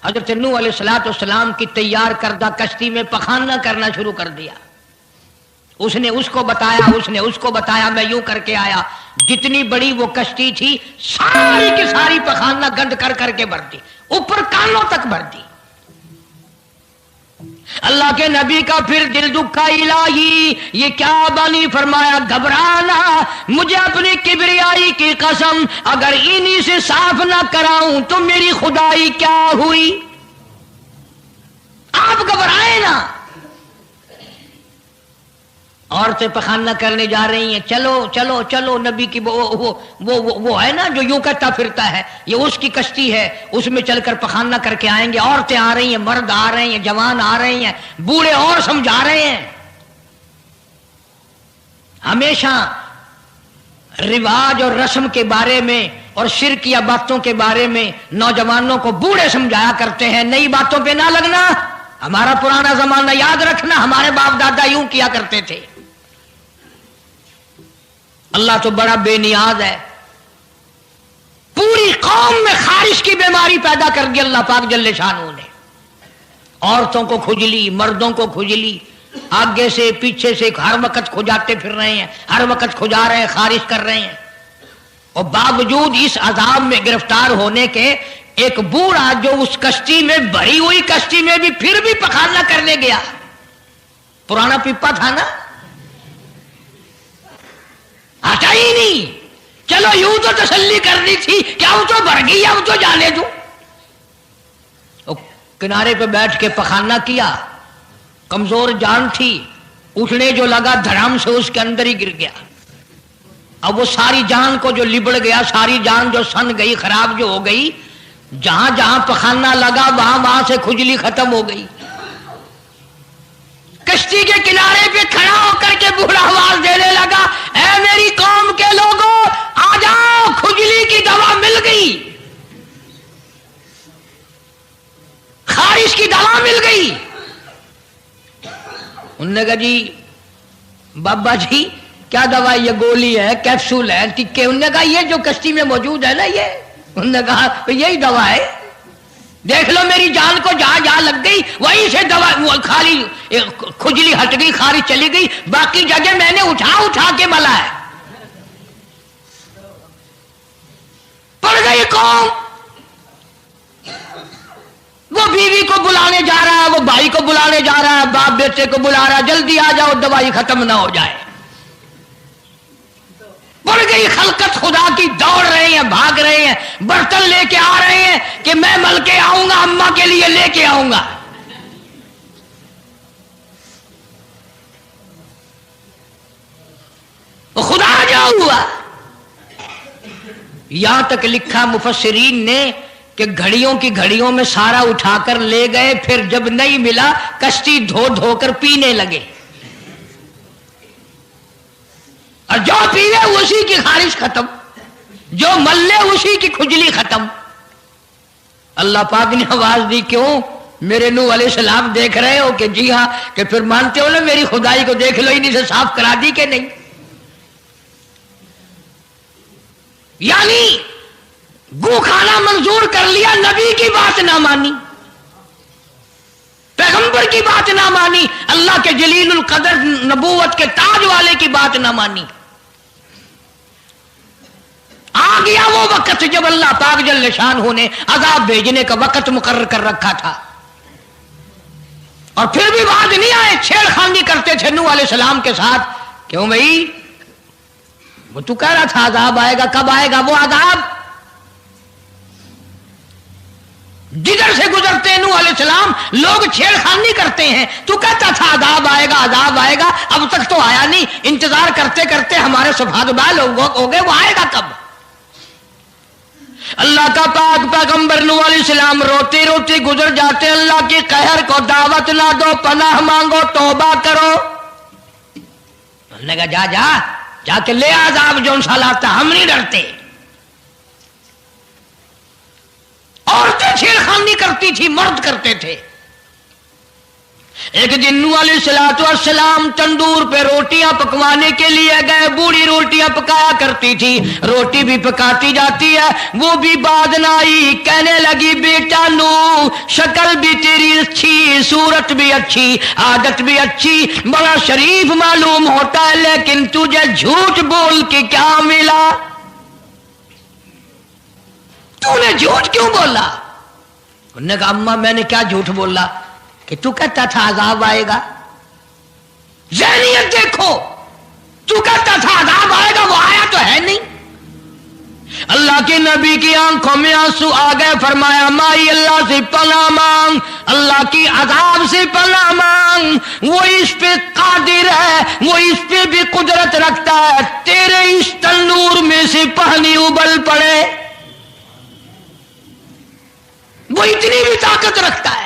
حضرت نوح علیہ السلام کی تیار کردہ کشتی میں پخانہ کرنا شروع کر دیا. اس نے اس کو بتایا، اس نے اس کو بتایا، میں یوں کر کے آیا. جتنی بڑی وہ کشتی تھی ساری کی ساری پخانہ گند کر کر کے بھر دی، اوپر کانوں تک بھر دی. اللہ کے نبی کا پھر دل دکھا، الہی یہ کیا بانی؟ فرمایا گھبرانا، مجھے اپنی کبریائی کی قسم اگر انہی سے صاف نہ کراؤں تو میری خدائی کیا ہوئی؟ آپ گھبرائے نا. عورتیں پخانہ کرنے جا رہی ہیں، چلو چلو چلو. نبی کی وہ ہے نا جو یوں کہتا پھرتا ہے، یہ اس کی کشتی ہے، اس میں چل کر پخانہ کر کے آئیں گے. عورتیں آ رہی ہیں، مرد آ رہے ہیں، جوان آ رہے ہیں، بوڑھے اور سمجھا رہے ہیں. ہمیشہ رواج اور رسم کے بارے میں اور شرک یا باتوں کے بارے میں نوجوانوں کو بوڑھے سمجھایا کرتے ہیں. نئی باتوں پہ نہ لگنا، ہمارا پرانا زمانہ یاد رکھنا، ہمارے باپ دادا یوں کیا کرتے تھے. اللہ تو بڑا بے نیاز ہے. پوری قوم میں خارش کی بیماری پیدا کر دی اللہ پاک جل شانہ نے. عورتوں کو کھجلی، مردوں کو کھجلی، آگے سے پیچھے سے ہر وقت کھجاتے پھر رہے ہیں، ہر وقت کھجا رہے ہیں، خارش کر رہے ہیں. اور باوجود اس عذاب میں گرفتار ہونے کے ایک بوڑھا جو اس کشتی میں بھری ہوئی کشتی میں بھی پھر بھی پخانہ کرنے گیا. پرانا پیپا تھا نا، ہٹا ہی نہیں. چلو یوں تو تسلی کرنی تھی کہ اب تو بھر گئی، اب تو جانے دوں. کنارے پہ بیٹھ کے پخانہ کیا، کمزور جان تھی، اٹھنے جو لگا دھڑام سے اس کے اندر ہی گر گیا. اب وہ ساری جان کو جو لبڑ گیا، ساری جان جو سن گئی، خراب جو ہو گئی، جہاں جہاں پخانہ لگا وہاں سے کھجلی ختم ہو گئی. کشتی کے کنارے پہ کھڑا ہو کر کے بوڑھا آواز دینے لگا، اے میری قوم کے لوگوں آ جاؤ، کھجلی کی دوا مل گئی، خارش کی دوا مل گئی. انہوں نے کہا جی بابا جی کیا دوا؟ یہ گولی ہے، کیپسول ہے، ٹکے؟ انہوں نے کہا یہ جو کشتی میں موجود ہے نا یہ. انہوں نے کہا یہی دوا ہے، دیکھ لو میری جان کو جہاں جہاں لگ گئی وہیں سے دوا، خالی کھجلی ہٹ گئی، خارش چلی گئی، باقی جگہ میں نے اٹھا اٹھا کے ملا ہے. پڑ گئی قوم. وہ بیوی کو بلانے جا رہا ہے، وہ بھائی کو بلانے جا رہا ہے، باپ بیٹے کو بلا رہا ہے، جلدی آ جاؤ دوائی ختم نہ ہو جائے. پڑ گئی خلقت خدا کی، دوڑ رہے ہیں، بھاگ رہے ہیں، برتن لے کے آ رہے ہیں کہ میں مل کے آؤں گا، اماں کے لیے لے کے آؤں گا. خدا جا ہوا. یہاں تک لکھا مفسرین نے کہ گھڑیوں کی گھڑیوں میں سارا اٹھا کر لے گئے، پھر جب نہیں ملا کشتی دھو دھو کر پینے لگے، اور جو پیوے اسی کی خارش ختم، جو ملے اسی کی کھجلی ختم. اللہ پاک نے آواز دی، کیوں میرے نوح علیہ السلام دیکھ رہے ہو؟ کہ جی ہاں. کہ پھر مانتے ہو نا میری خدائی کو؟ دیکھ لو انہیں سے صاف کرا دی کہ نہیں. یعنی گو کھانا منظور کر لیا، نبی کی بات نہ مانی، پیغمبر کی بات نہ مانی، اللہ کے جلیل القدر نبوت کے تاج والے کی بات نہ مانی. آ گیا وہ وقت جب اللہ پاک جل شانہ نے عذاب بھیجنے کا وقت مقرر کر رکھا تھا، اور پھر بھی باز نہیں آئے. چھیڑ خانی کرتے تھے نوح علیہ السلام کے ساتھ. کیوں بھائی؟ وہ تو کہہ رہا تھا عذاب آئے گا، کب آئے گا وہ عذاب؟ جدھر سے گزرتے ہیں نوح علیہ السلام لوگ چھیڑ خانی کرتے ہیں. تو کہتا تھا عذاب آئے گا، عذاب آئے گا، اب تک تو آیا نہیں. انتظار کرتے کرتے ہمارے سبحان بال ہو گئے، وہ آئے گا کب؟ اللہ کا پاک پیغمبر نوح علیہ السلام روتی روتی گزر جاتے. اللہ کی قہر کو دعوت نہ دو، پناہ مانگو، توبہ کرو. انہوں نے کہا جا جا جا کے لے عذاب جو سا لاتا، ہم نہیں ڈرتے. عورتیں چھیڑ خانی کرتی تھی، مرد کرتے تھے. ایک دن نوح علیہ الصلوۃ والسلام تندور پہ روٹیاں پکوانے کے لیے گئے. بوڑھی روٹیاں پکایا کرتی تھی, روٹی بھی پکاتی جاتی ہے, وہ بھی بعد نہ آئی. کہنے لگی بیٹا نوح, شکل بھی تیری اچھی, صورت بھی اچھی, عادت بھی اچھی, بڑا شریف معلوم ہوتا ہے, لیکن تجھے جھوٹ بول کے کیا ملا؟ تو نے جھوٹ کیوں بولا؟ انہوں نے کہا اماں میں نے کیا جھوٹ بولا کہ تو کہتا تھا عذاب آئے گا. ذہنیت دیکھو, تو کہتا تھا عذاب آئے گا, وہ آیا تو ہے نہیں. اللہ کے نبی کی آنکھوں میں آنسو آ گئے. فرمایا مائی اللہ سے پناہ مانگ, اللہ کی عذاب سے پناہ مانگ, وہ اس پہ قادر ہے, وہ اس پہ بھی قدرت رکھتا ہے. تیرے اس تنور میں سے پانی ابل پڑے, وہ اتنی بھی طاقت رکھتا ہے.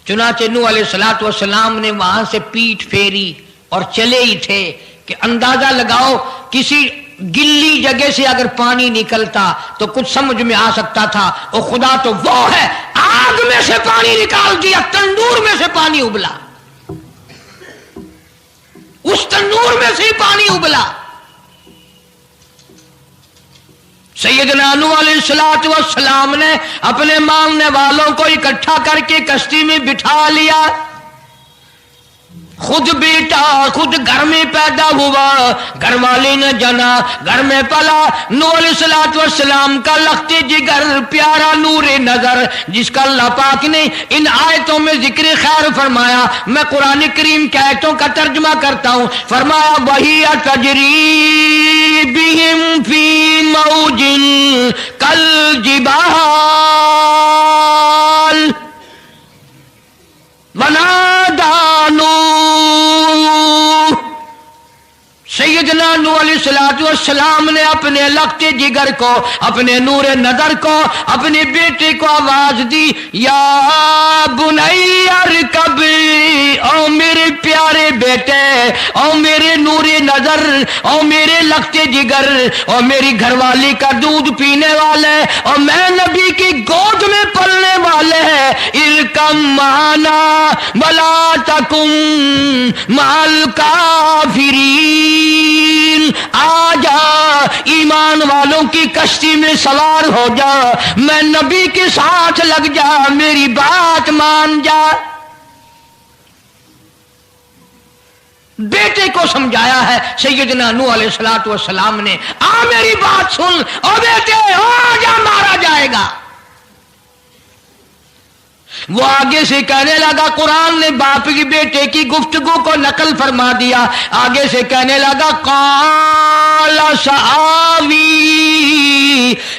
چنانچہ نوح علیہ الصلوۃ والسلام نے وہاں سے پیٹھ پھیری اور چلے ہی تھے کہ اندازہ لگاؤ کسی گلی جگہ سے اگر پانی نکلتا تو کچھ سمجھ میں آ سکتا تھا. اور خدا تو وہ ہے, آگ میں سے پانی نکال دیا, تندور میں سے پانی ابلا, اس تندور میں سے پانی ابلا. سیدنا نوح علیہ الصلوۃ والسلام نے اپنے ماننے والوں کو اکٹھا کر کے کشتی میں بٹھا لیا. خود بیٹا خود گھر میں پیدا ہوا, گھر والے نے جنا, گھر میں پلا. نوح علیہ الصلوۃ والسلام کا لخت جگر, پیارا نور نظر, جس کا اللہ پاک نے ان آیتوں میں ذکر خیر فرمایا. میں قرآن کریم کی آیتوں کا ترجمہ کرتا ہوں. فرمایا وہی تجری بہم فی موج کالجبال ونادى نوح. سیدنا نوح علیہ الصلوۃ والسلام نے اپنے لخت جگر کو, اپنے نور نظر کو, اپنے بیٹے کو آواز دی, یا بنی ارکب, او میرے پیارے بیٹے, او میرے نور نظر, او میرے لخت جگر, او میری گھر والی کا دودھ پینے والے, اور میں نبی کی گود میں پلنے والے ہیں, ارکم معنا ولا تکن مع الکافرین. آ جا, ایمان والوں کی کشتی میں سوار ہو جا, میں نبی کے ساتھ لگ جا, میری بات مان جا. بیٹے کو سمجھایا ہے سیدنا نوح علیہ الصلوۃ والسلام نے, آ میری بات سن, او بیٹے آ جا, مارا جائے گا. وہ آگے سے کہنے لگا, قرآن نے باپ کی بیٹے کی گفتگو کو نقل فرما دیا. آگے سے کہنے لگا قال سآوی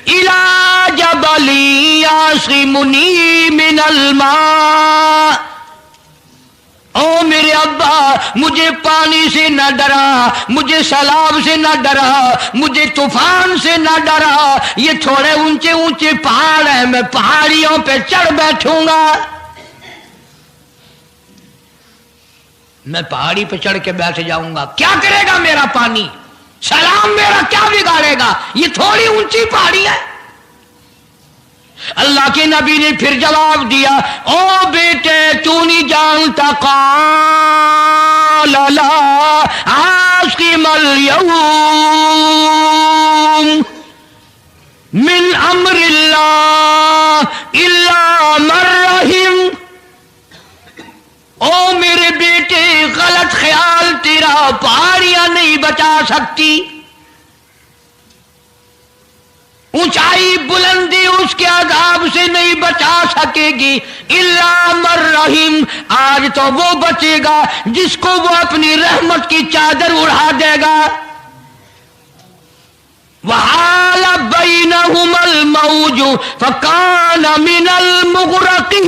الی جبل یعصمنی من الماء. او میرے ابا, مجھے پانی سے نہ ڈرا, مجھے سیلاب سے نہ ڈرا, مجھے طوفان سے نہ ڈرا. یہ تھوڑے اونچے اونچے پہاڑ ہیں, میں پہاڑیوں پہ چڑھ بیٹھوں گا, میں پہاڑی پہ چڑھ کے بیٹھ جاؤں گا. کیا کرے گا میرا پانی, سیلاب میرا کیا بگاڑے گا, یہ تھوڑی اونچی پہاڑی ہے. اللہ کے نبی نے پھر جواب دیا, او بیٹے تو نہیں جانتا, قال لا عاصم اليوم من امر اللہ الا من رحم. او میرے بیٹے غلط خیال تیرا, پہاڑیاں نہیں بچا سکتی, اونچائی بلندی اس کے عذاب سے نہیں بچا سکے گی, الا من رحم. آج تو وہ بچے گا جس کو وہ اپنی رحمت کی چادر اڑا دے گا. وحال بینہم الموج فکان من المغرقین.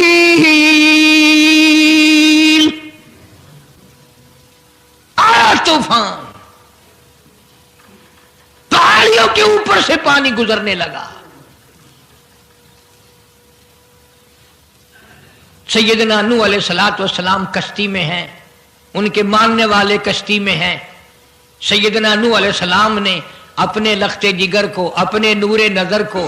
آیا طوفان, پہاڑیوں کے اوپر سے پانی گزرنے لگا. سیدنا نوح علیہ الصلوۃ والسلام کشتی میں ہیں, ان کے ماننے والے کشتی میں ہیں. سیدنا نوح علیہ السلام نے اپنے لخت جگر کو, اپنے نور نظر کو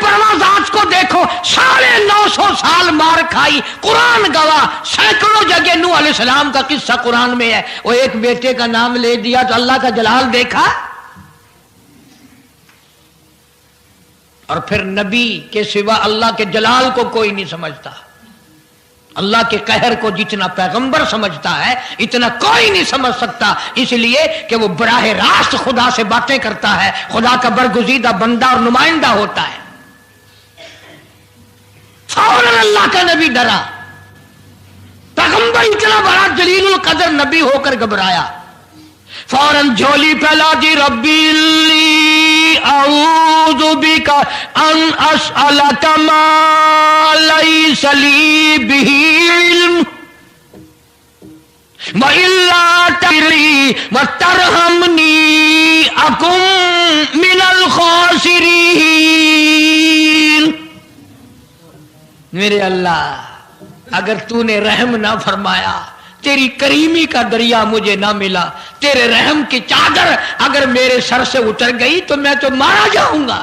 پرواہ ذات کو دیکھو، 950 سال مار کھائی، قرآن گواہ، سینکڑوں جگہ نوح علیہ السلام کا قصہ قرآن میں ہے، وہ ایک بیٹے کا نام لے دیا تو اللہ کا جلال دیکھا۔ اور پھر نبی کے سوا اللہ کے جلال کو کوئی نہیں سمجھتا، اللہ کے قہر کو جتنا پیغمبر سمجھتا ہے اتنا کوئی نہیں سمجھ سکتا، اس لیے کہ وہ براہ راست خدا سے باتیں کرتا ہے، خدا کا برگزیدہ بندہ اور نمائندہ ہوتا ہے۔ فوراً اللہ کا نبی ڈرا، پیغمبر اتنا بڑا جلیل القدر نبی ہو کر گھبرایا، فوراً جھولی پھیلا دی، ربی لی اعوذ بک ان اسألک ما لیس لی بہ علم وإلا تغفر وترحمنی اکن من الخاسرین۔ میرے اللہ اگر تو نے رحم نہ فرمایا، تیری کریمی کا دریا مجھے نہ ملا، تیرے رحم کی چادر اگر میرے سر سے اتر گئی تو میں تو مارا جاؤں گا۔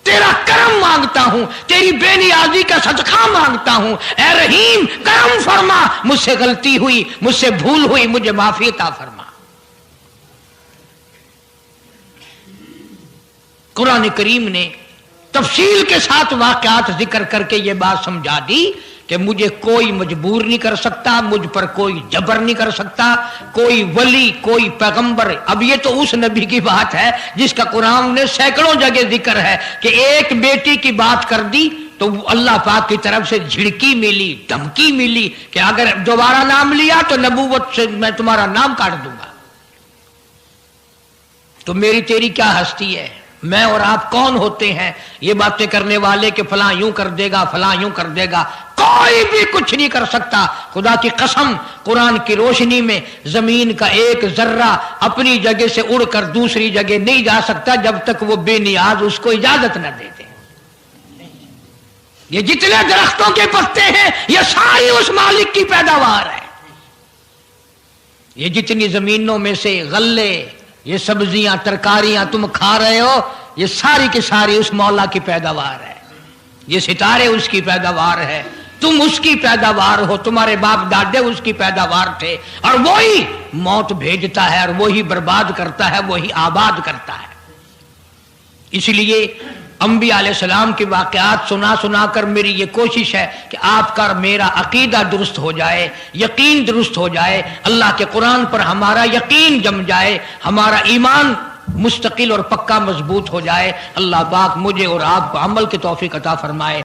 تیرا کرم مانگتا ہوں، تیری بے نیازی کا صدقہ مانگتا ہوں، اے رحیم کرم فرما، مجھ سے غلطی ہوئی، مجھ سے بھول ہوئی، مجھے معافی عطا فرما۔ قرآن کریم نے تفصیل کے ساتھ واقعات ذکر کر کے یہ بات سمجھا دی کہ مجھے کوئی مجبور نہیں کر سکتا، مجھ پر کوئی جبر نہیں کر سکتا، کوئی ولی، کوئی پیغمبر۔ اب یہ تو اس نبی کی بات ہے جس کا قرآن نے سینکڑوں جگہ ذکر ہے کہ ایک بیٹی کی بات کر دی تو اللہ پاک کی طرف سے جھڑکی ملی، دھمکی ملی کہ اگر دوبارہ نام لیا تو نبوت سے میں تمہارا نام کاٹ دوں گا۔ تو میری تیری کیا ہستی ہے؟ میں اور آپ کون ہوتے ہیں یہ باتیں کرنے والے کہ فلاں یوں کر دے گا، فلاں یوں کر دے گا؟ کوئی بھی کچھ نہیں کر سکتا۔ خدا کی قسم قرآن کی روشنی میں زمین کا ایک ذرہ اپنی جگہ سے اڑ کر دوسری جگہ نہیں جا سکتا جب تک وہ بے نیاز اس کو اجازت نہ دے دے۔ یہ جتنے درختوں کے پتے ہیں یہ ساری اس مالک کی پیداوار ہے۔ یہ جتنی زمینوں میں سے غلے، یہ سبزیاں، ترکاریاں تم کھا رہے ہو، یہ ساری کی ساری اس مولا کی پیداوار ہے۔ یہ ستارے اس کی پیداوار ہے، تم اس کی پیداوار ہو، تمہارے باپ دادے اس کی پیداوار تھے، اور وہی موت بھیجتا ہے اور وہی برباد کرتا ہے، وہی آباد کرتا ہے۔ اس لیے انبیاء علیہ السلام کے واقعات سنا سنا کر میری یہ کوشش ہے کہ آپ کا اور میرا عقیدہ درست ہو جائے، یقین درست ہو جائے، اللہ کے قرآن پر ہمارا یقین جم جائے، ہمارا ایمان مستقل اور پکا مضبوط ہو جائے۔ اللہ پاک مجھے اور آپ کو عمل کی توفیق عطا فرمائے۔